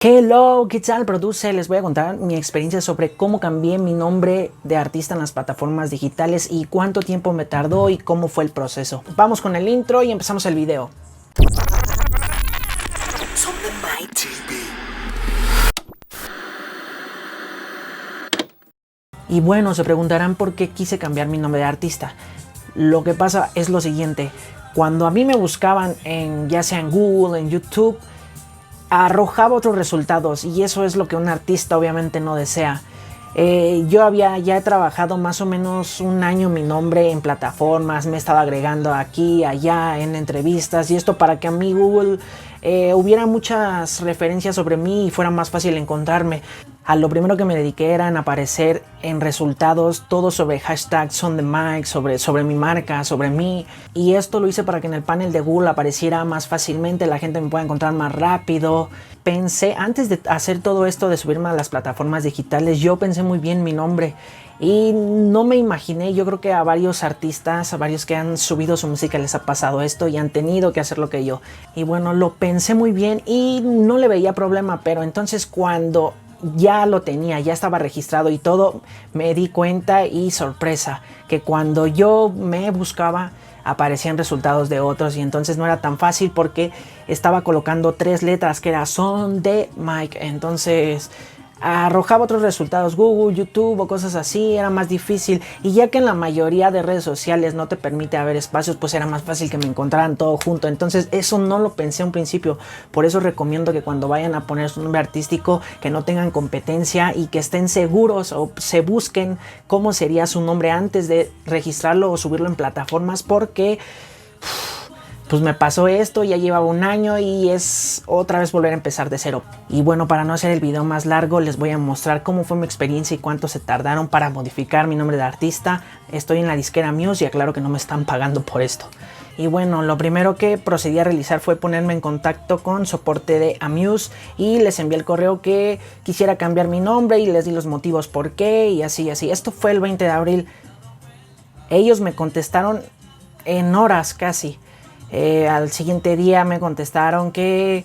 Hello, ¿qué tal, producer? Les voy a contar mi experiencia sobre cómo cambié mi nombre de artista en las plataformas digitales y cuánto tiempo me tardó y cómo fue el proceso. Vamos con el intro y empezamos el video. Y bueno, se preguntarán por qué quise cambiar mi nombre de artista. Lo que pasa es lo siguiente: cuando a mí me buscaban ya sea en Google, en YouTube, arrojaba otros resultados y eso es lo que un artista obviamente no desea. Yo ya he trabajado más o menos un año mi nombre en plataformas, me he estado agregando aquí, allá, en entrevistas y esto para que a mí Google hubiera muchas referencias sobre mí y fuera más fácil encontrarme. A lo primero que me dediqué era en aparecer en resultados todo sobre hashtags on the mic, sobre mi marca, sobre mí, y esto lo hice para que en el panel de Google apareciera más fácilmente, la gente me pueda encontrar más rápido. Pensé, antes de hacer todo esto de subirme a las plataformas digitales, yo pensé muy bien mi nombre y no me imaginé. Yo creo que a varios artistas, a varios que han subido su música les ha pasado esto y han tenido que hacer lo que yo. Y bueno, lo pensé muy bien y no le veía problema, pero entonces cuando ya lo tenía, ya estaba registrado y todo, me di cuenta y sorpresa que cuando yo me buscaba aparecían resultados de otros y entonces no era tan fácil porque estaba colocando 3 letras que era son de Mike, entonces arrojaba otros resultados, Google, YouTube o cosas así, era más difícil. Y ya que en la mayoría de redes sociales no te permite haber espacios, pues era más fácil que me encontraran todo junto. Entonces eso no lo pensé a un principio. Por eso recomiendo que cuando vayan a poner su nombre artístico, que no tengan competencia y que estén seguros o se busquen cómo sería su nombre antes de registrarlo o subirlo en plataformas, porque pues me pasó esto, ya llevaba un año y es otra vez volver a empezar de cero. Y bueno, para no hacer el video más largo, les voy a mostrar cómo fue mi experiencia y cuánto se tardaron para modificar mi nombre de artista. Estoy en la disquera Muse y aclaro que no me están pagando por esto. Y bueno, lo primero que procedí a realizar fue ponerme en contacto con soporte de Amuse y les envié el correo que quisiera cambiar mi nombre y les di los motivos por qué y así. Esto fue el 20 de abril. Ellos me contestaron en horas casi. Al siguiente día me contestaron que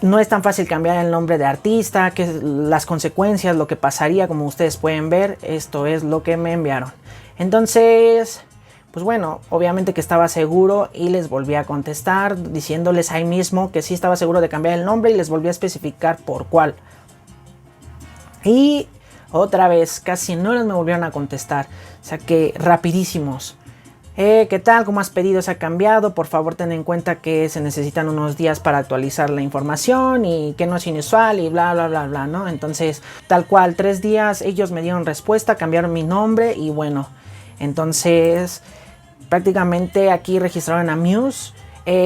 no es tan fácil cambiar el nombre de artista, que las consecuencias, lo que pasaría, como ustedes pueden ver, esto es lo que me enviaron. Entonces, pues bueno, obviamente que estaba seguro y les volví a contestar diciéndoles ahí mismo que sí estaba seguro de cambiar el nombre y les volví a especificar por cuál. Y otra vez, casi en horas me volvieron a contestar, o sea que rapidísimos. ¿Qué tal? ¿Cómo has pedido? ¿Se ha cambiado? Por favor, ten en cuenta que se necesitan unos días para actualizar la información y que no es inusual y bla, bla, bla, bla, ¿no? Entonces, tal cual, 3 días ellos me dieron respuesta, cambiaron mi nombre y bueno, entonces prácticamente aquí registraron a Muse.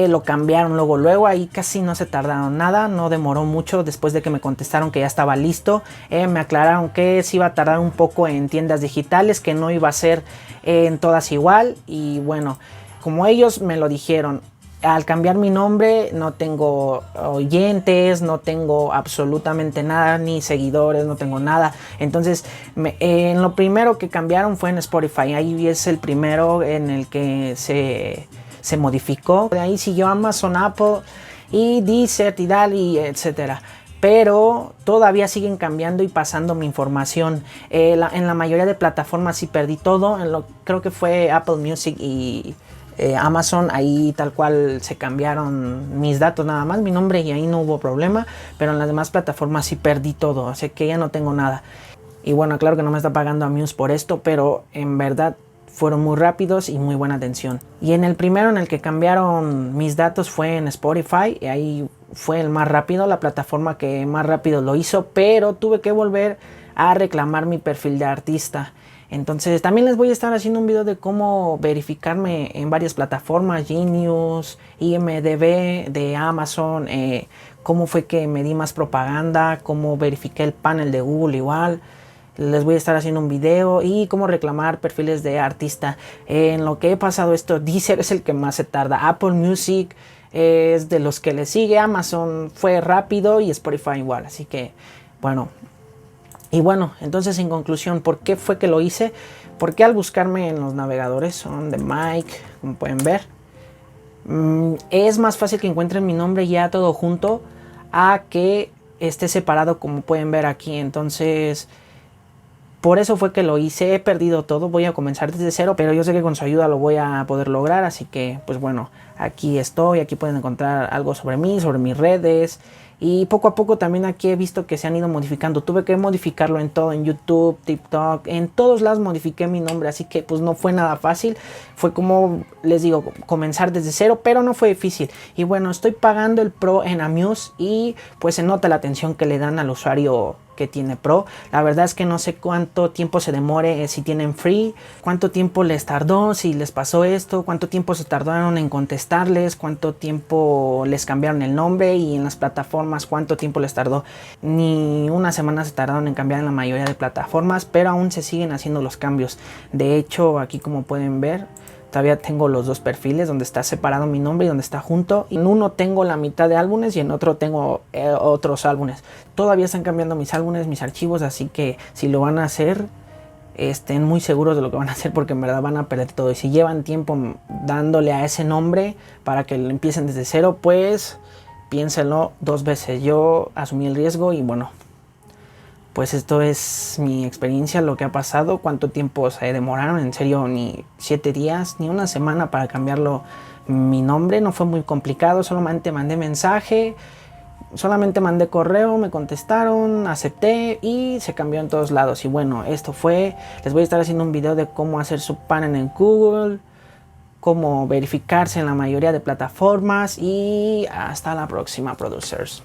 Lo cambiaron luego, ahí casi no se tardaron nada, no demoró mucho después de que me contestaron que ya estaba listo. Me aclararon que sí iba a tardar un poco en tiendas digitales, que no iba a ser en todas igual. Y bueno, como ellos me lo dijeron, al cambiar mi nombre no tengo oyentes, no tengo absolutamente nada, ni seguidores, no tengo nada. Entonces en lo primero que cambiaron fue en Spotify, ahí es el primero en el que se modificó. De ahí siguió Amazon, Apple y Deezer, Tidal y etcétera. Pero todavía siguen cambiando y pasando mi información. En la mayoría de plataformas sí perdí todo. Creo que fue Apple Music y Amazon. Ahí tal cual se cambiaron mis datos nada más, mi nombre, y ahí no hubo problema. Pero en las demás plataformas sí perdí todo. Así que ya no tengo nada. Y bueno, claro que no me está pagando Amuse por esto, pero en verdad fueron muy rápidos y muy buena atención. Y en el primero en el que cambiaron mis datos fue en Spotify, y ahí fue el más rápido, la plataforma que más rápido lo hizo, pero tuve que volver a reclamar mi perfil de artista. Entonces también les voy a estar haciendo un video de cómo verificarme en varias plataformas, Genius, IMDb de Amazon, cómo fue que me di más propaganda, cómo verifiqué el panel de Google igual. Les voy a estar haciendo un video y cómo reclamar perfiles de artista. En lo que he pasado esto, Deezer es el que más se tarda. Apple Music es de los que le sigue. Amazon fue rápido y Spotify igual. Así que bueno. Y bueno, entonces en conclusión, ¿por qué fue que lo hice? Porque al buscarme en los navegadores son de Mike, como pueden ver, es más fácil que encuentren mi nombre ya todo junto a que esté separado como pueden ver aquí. Entonces por eso fue que lo hice. He perdido todo, voy a comenzar desde cero, pero yo sé que con su ayuda lo voy a poder lograr. Así que pues bueno, aquí estoy, aquí pueden encontrar algo sobre mí, sobre mis redes. Y poco a poco también aquí he visto que se han ido modificando. Tuve que modificarlo en todo, en YouTube, TikTok, en todos lados modifiqué mi nombre. Así que pues no fue nada fácil. Fue como les digo, comenzar desde cero, pero no fue difícil. Y bueno, estoy pagando el Pro en Amuse y pues se nota la atención que le dan al usuario que tiene Pro. La verdad es que no sé cuánto tiempo se demore si tienen Free, cuánto tiempo les tardó, si les pasó esto, cuánto tiempo se tardaron en contestarles, cuánto tiempo les cambiaron el nombre y en las plataformas cuánto tiempo les tardó. Ni una semana se tardaron en cambiar en la mayoría de plataformas, pero aún se siguen haciendo los cambios. De hecho, aquí como pueden ver, todavía tengo los dos perfiles donde está separado mi nombre y donde está junto. En uno tengo la mitad de álbumes y en otro tengo otros álbumes. Todavía están cambiando mis álbumes, mis archivos, así que si lo van a hacer, estén muy seguros de lo que van a hacer porque en verdad van a perder todo. Y si llevan tiempo dándole a ese nombre para que lo empiecen desde cero, pues piénsenlo dos veces. Yo asumí el riesgo y bueno, pues esto es mi experiencia, lo que ha pasado, cuánto tiempo se demoraron, en serio, ni 7 días, ni una semana para cambiarlo mi nombre, no fue muy complicado, solamente mandé mensaje, solamente mandé correo, me contestaron, acepté y se cambió en todos lados. Y bueno, esto fue, les voy a estar haciendo un video de cómo hacer su panel en Google, cómo verificarse en la mayoría de plataformas y hasta la próxima, producers.